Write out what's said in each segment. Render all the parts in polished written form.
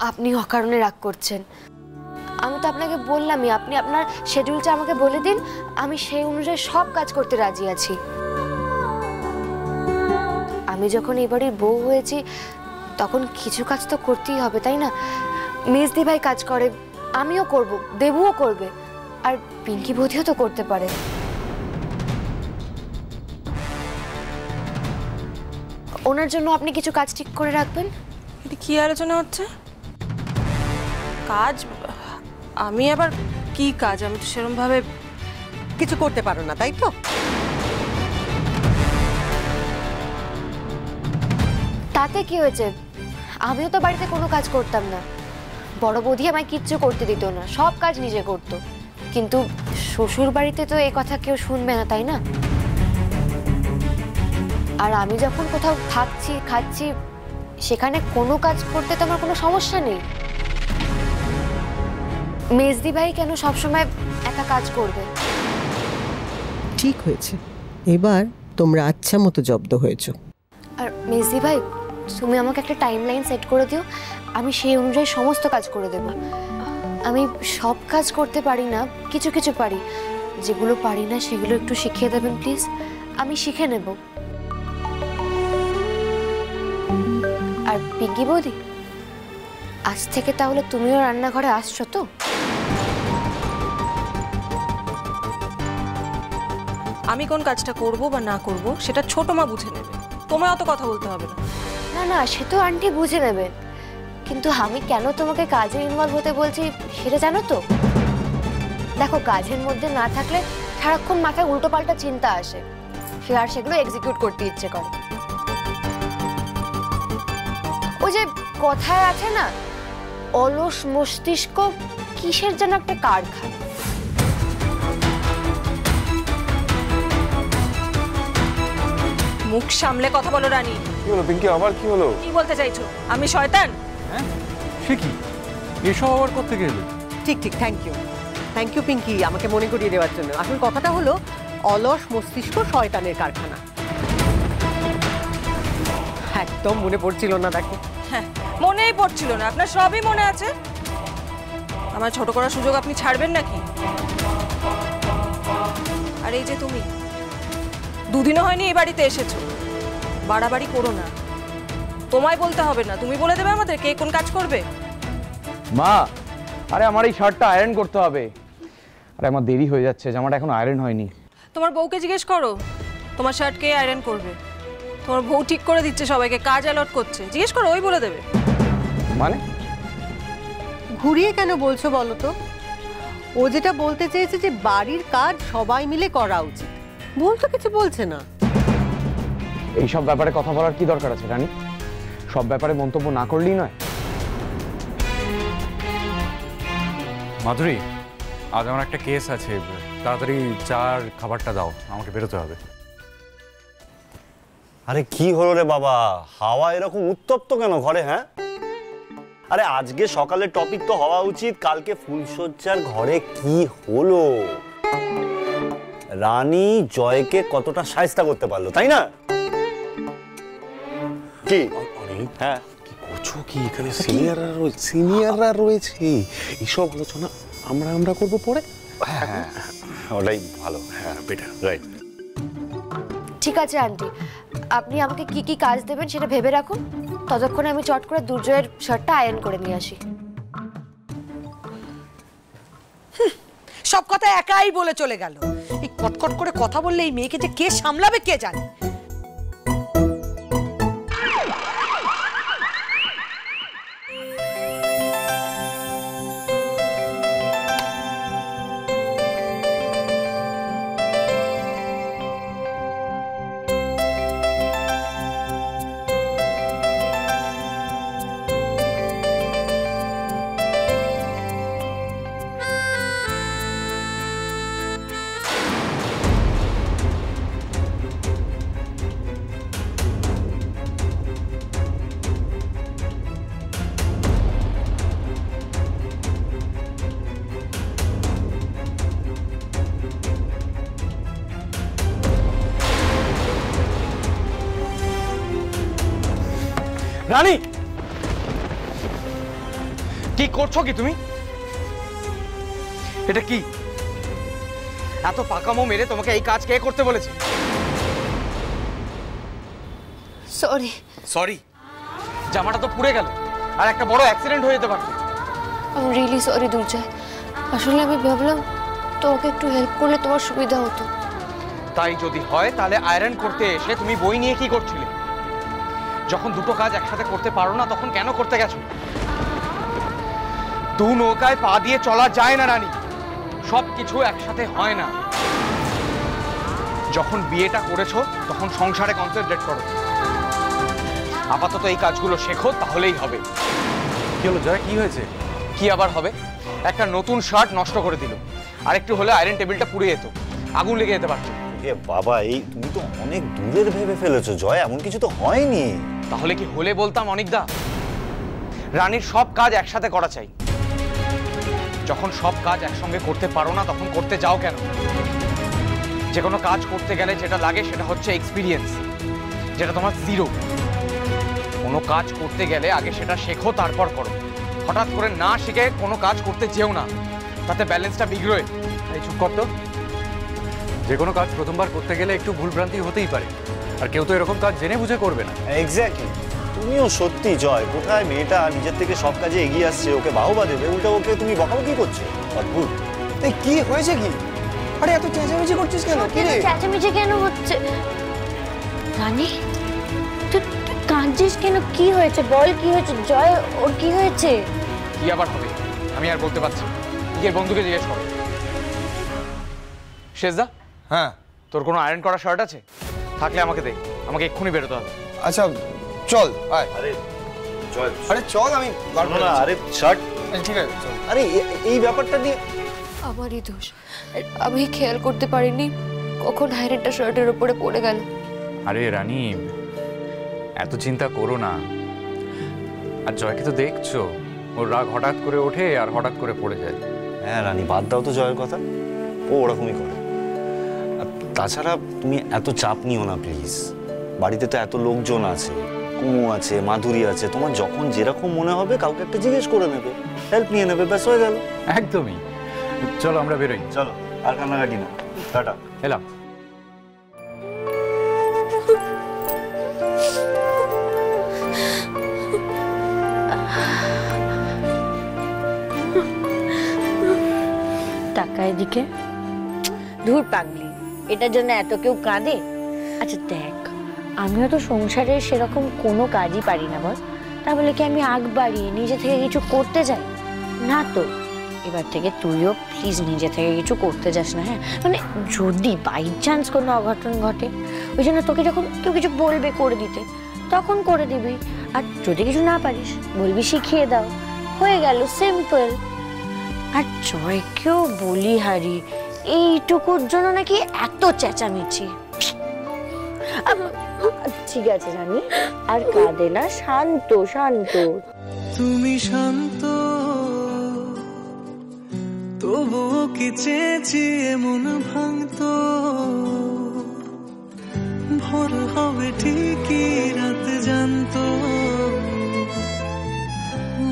আপনি অকারণে রাগ করছেন। আমি তো আপনাকে বললামই, আপনি আপনার শিডিউলটা আমাকে বলে দিন, আমি সেই অনুযায়ী সব কাজ করতে রাজি আছি। আমি যখন এই বাড়ির বউ হয়েছি তখন কিছু কাজ তো করতেই হবে, তাই না? মেজদি ভাই কাজ করে, আমিও করব, দেবুও করবে, আর পিঙ্কি বৌদিও তো করতে পারে। ওনার জন্য আপনি কিছু কাজ ঠিক করে রাখবেন। এটা কি আলোচনা হচ্ছে? কাজ? আমি আবার কি কাজ? আমি তো সেরকম ভাবে কিছু করতে পারো না, তাই তো? তাতে কি হয়েছে? আমিও তো বাড়িতে কোনো কাজ করতাম না, বড় বৌদি আমায় কিচ্ছু করতে দিত না, সব কাজ নিজে করতো। কিন্তু শ্বশুর বাড়িতে তো এই কথা কেউ শুনবে না, তাই না? আর আমি যখন কোথাও থাকছি খাচ্ছি সেখানে কোনো কাজ করতে তো আমার কোনো সমস্যা নেই। মেজদি ভাই কেন সবসময় একা কাজ করবে? ঠিক হয়েছে, এবার তোমরা আচ্ছা মতো জব্দ হয়েছো। আর মেজদি ভাই, তুমি আমাকে একটা টাইমলাইন সেট করে দিও, আমি সেই অনুযায়ী সমস্ত কাজ করে দেব। আমি সব কাজ করতে পারি না, কিছু কিছু পারি, যেগুলো পারি না সেগুলো একটু শিখিয়ে দেবেন প্লিজ, আমি শিখে নেব। আর পিঙ্কি বৌদি, আজ থেকে তাহলে তুমিও রান্নাঘরে আসছো তো? আমি কোন কাজটা করব বা না করব সেটা ছোট মা বুঝে নেবে, তোমায় অত কথা বলতে হবে না। না না, সে তো আন্টি বুঝে নেবেন, কিন্তু আমি কেন তোমাকে কাজে ইনভলভ হতে বলছি সেটা জানো তো? দেখো, কাজের মধ্যে না থাকলে সারাক্ষণ মাথায় উল্টোপাল্টা চিন্তা আসে, আর সেগুলো এক্সিকিউট করতে ইচ্ছে করে। ওই যে কথায় আছে না, অলস মস্তিষ্ক কিসের যেন একটা কারখানা। মুখ সামলে কথা বলো রানী। কি হলো পিঙ্কি, আবার কি হলো? কি বলতে চাইছো? আমি শয়তান? হ্যাঁ, সে কি? এসব আবার করতে গেলে? ঠিক ঠিক, থ্যাংক ইউ পিঙ্কি আমাকে মনে করিয়ে দেওয়ার জন্য। আসল কথাটা হলো অলস মস্তিষ্ক শয়তানের কারখানা। একদম মনে পড়ছিল না, দেখো। হ্যাঁ, মনেই পড়ছিল না, আপনার সবই মনে আছে। আমার ছোট করার সুযোগ আপনি ছাড়বেন নাকি? আর এই যে তুমি দুদিনও হয়নি এই বাড়িতে এসেছো, বাড়াবাড়ি করো না। তোমায় বলতে হবে না, তুমি বলে দেবে আমাদের কে কোন কাজ করবে। মা, আরে আমার এই শার্টটা আয়রন করতে হবে, আরে আমার দেরি হয়ে যাচ্ছে, জামাটা এখনো আয়রন হয়নি। তোমার বউকে জিজ্ঞেস করো তোমার শার্ট কে আয়রন করবে। তোমার বউ ঠিক করে দিচ্ছে, সবাইকে কাজ অ্যালট করছে, জিজ্ঞেস করো, ওই বলে দেবে। মানে ঘুরিয়ে কেন বলছো বলো তো? ও যেটা বলতে চেয়েছে যে বাড়ির কাজ সবাই মিলে করা উচিত, ভুল তো কিছু বলছে না। এইসব ব্যাপারে কথা বলার কি দরকার আছে রানী? সব ব্যাপারে মন্তব্য না করলেই নয়। মাধুরী, আজ আমার একটা কেস আছে, তাড়াতাড়ি চার খাবারটা দাও, আমাকে বেরোতে হবে। আরে কি হলো রে বাবা, হাওয়া এরকম উত্তপ্ত কেন ঘরে? হ্যাঁ, আরে আজকে সকালে টপিক তো হওয়া উচিত কালকে ফুলসজ্জার ঘরে কি হলো, রানী জয়কে কতটা শায়েস্তা করতে পারলো, তাই না? কি হ্যাঁ, কি করছো কি এখানে? সিনিয়ররা রয়েছে, এইসব আলোচনা আমরা করবো পরে। হ্যাঁ ওটাই ভালো, হ্যাঁ বেটার, রাইট। ঠিক আছে আন্টি, আপনি আমাকে কি কি কাজ দেবেন সেটা ভেবে রাখুন, ততক্ষণে আমি চট করে দুর্জয়ের শার্টটা আয়রন করে নিয়ে আসি। সব কথা একাই বলে চলে গেল। এই কটকট করে কথা বললে এই মেয়েকে যে কে সামলাবে কে জানে। রানী, কি করছো কি তুমি? এটা কি? এত পাকামো মেরে তোমাকে এই কাজ কে করতে বলেছে? সরি। সরি? জামাটা তো পুড়ে গেল, আর একটা বড় অ্যাক্সিডেন্ট হয়ে যেতে পারত। আই এম রিয়েলি সরি দুর্জয়। আসলে আমি ভাবলাম তোমাকে একটু হেল্প করলে তোমার সুবিধা হতো। তাই যদি হয় তাহলে আয়রন করতে এসে তুমি বই নিয়ে কি করছিলে? যখন দুটো কাজ একসাথে করতে পারো না তখন কেন করতে গেছো? দু নৌকায় পা দিয়ে চলা যায় না রানী, সব কিছু একসাথে হয় না। যখন বিয়েটা করেছো তখন সংসারে কনসেন্ট্রেট করো। আপাতত এই কাজগুলো শেখো, তাহলেই হবে। কি হলো জয়, কি হয়েছে? কি আবার হবে? একটা নতুন শার্ট নষ্ট করে দিল, আর একটু হলে আয়রন টেবিলটা পুড়ে যেত, আগুন লেগে যেতে পারত। এ বাবা, এই তুমি তো অনেক দূরের ভেবে ফেলেছো জয়, এমন কিছু তো হয়নি। তাহলে কি হলে বলতাম অনিকদা? রানীর সব কাজ একসাথে করা চাই। যখন সব কাজ একসঙ্গে করতে পারো না তখন করতে যাও কেন? যে কোনো কাজ করতে গেলে যেটা লাগে সেটা হচ্ছে এক্সপিরিয়েন্স, যেটা তোমার জিরো। কোনো কাজ করতে গেলে আগে সেটা শেখো, তারপর করো। হঠাৎ করে না শিখে কোনো কাজ করতে যেও না, তাতে ব্যালেন্সটা বিগড়ে। এই চুপ কর তো। যে কোনো কাজ প্রথমবার করতে গেলে একটু ভুলভ্রান্তি হতেই পারে, আর কেউ তো এরকম কাজ জেনে বুঝে করবে না। এক্স্যাক্টলি। তুমিও সত্যি জয়, কোথায় মেয়েটা নিজের থেকে সব কাজে এগিয়ে আসছে, ওকে বাহবা দেবে, উল্টা ওকে তুমি বকাবকি করছো। অদ্ভুত। এই কি হয়েছে কি? আরে এত চেঁচামেচি করছিস কেন? কি রে? চেঁচামেচি কেন হচ্ছে? রানী তুই কাঁদছিস কেন? কি হয়েছে বল, কি হয়েছে? জয়, ওর কি হয়েছে? কি আবার হবে আমি আর বলতে পারছি। নিজের বন্ধুকে জিজ্ঞেস করো। শেষদা, হ্যাঁ তোর কোনো আয়রন করা শার্ট আছে? থাকলে আমাকে দে, আমাকে এক্ষুনি বেরোতে হবে। আচ্ছা চল আয়। আরে জয়, আরে চল, আমি বার করে না, আরে শার্ট। ঠিক আছে চল। আরে এই ব্যাপারটা নিয়ে আমারই দোষ, আমি খেয়াল করতে পারিনি কখন আয়রনটা শার্টের উপরে পড়ে গেল। আরে রানী, এত চিন্তা করো না। আর জয়কে তো দেখছো, ওর রাগ হঠাৎ করে ওঠে আর হঠাৎ করে পড়ে যায়। হ্যাঁ রানী, বাদ দাও তো জয়ের কথা, ও ওরকমই করে। আর তাছাড়া তুমি এত চাপ নিও না প্লিজ। বাড়িতে তো এত লোকজন আছে, কুমু আছে, মাধুরী আছে, তোমার যখন যেরকম মনে হবে কাউকে একটা জিজ্ঞেস করে নেবে, হেল্প নিয়ে নেবে, ব্যাস হয়ে গেল। একদমই। চলো আমরা বেরোই। চলো, আর কান্নাকাটি না, টাটা। এলাম। টাকা এদিকে। ধুর পাগলি, এটার জন্য এত কেউ কাঁদে? আচ্ছা দেখ, আমিও তো সংসারে সেরকম কোনো কাজই পারি না বল, তা বলে কি আমি আগ বাড়িয়ে নিজে থেকে কিছু করতে যাই না তো। এবার থেকে তুইও প্লিজ নিজে থেকে কিছু করতে যাস না, হ্যাঁ? মানে যদি বাই চান্স কোনো অঘটন ঘটে, ওই জন্য তোকে যখন কেউ কিছু বলবে করে দিতে, তখন করে দিবি। আর যদি কিছু না পারিস বলবি শিখিয়ে দাও, হয়ে গেল, সিম্পল। আর জয়কেও বলি হারি, এইটুকুর জন্য নাকি এত চেঁচামেচি। ঠিক আছে রানী, আর কাঁদে না, শান্ত শান্ত। তুমি শান্ত, তবুও কি চেঁচিয়ে মন ভাঙতো। ভোর হবে ঠিকই রাত জানতো,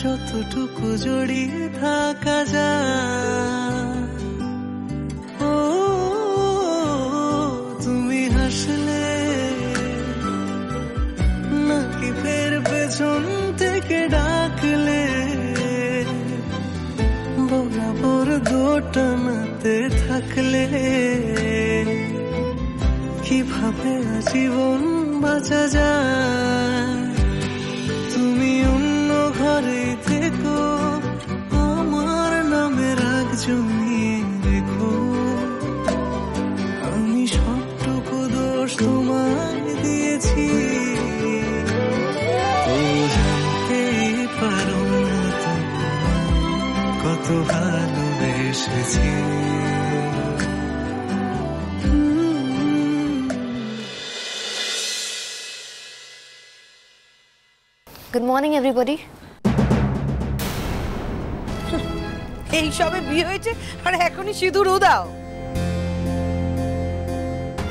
যতটুকু জড়িয়ে থাকা যায়। ও তুমি হাসলে নাকি ফের পেছন থেকে ডাকলে, বরাবর দোটানাতে থাকলে কিভাবে জীবন বাঁচা যায়। তুমি অন্য ঘরে থেকো, আমার নামে রাগ জমিয়ে রেখো, আমি সবটুকু দোষ তোমায় দিয়েছি। ও জানতেই পারো না কত ভালোবেসেছি। Good morning everybody. এই সবে বিয়ে হয়েছে আর এখনই সিঁদুর উদাও।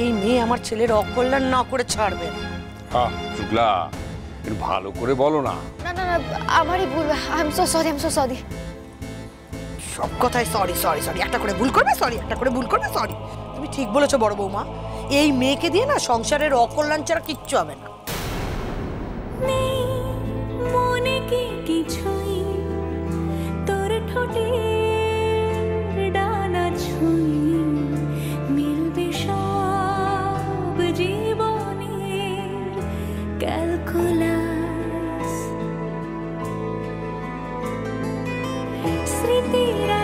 এই মেয়ে আমার ছেলের অকল্যাণ না করে ছাড়বে না। শুক্লা, একটু ভালো করে বলো না। না না না, আমারই ভুল। I am so sorry, I am so sorry. সব কথায় সরি সরি সরি, একটা করে ভুল করবে সরি, একটা করে ভুল করবে সরি। তুমি ঠিক বলেছো বড় বৌমা, এই মেয়েকে দিয়ে না সংসারের অকল্যাণ ছাড়া কিচ্ছু হবে না। মনে কি কিছুই তোর ঠোঁটে ডানা ছুঁই মিলবে সব জীবনের ক্যালকুলাস স্মৃতিরা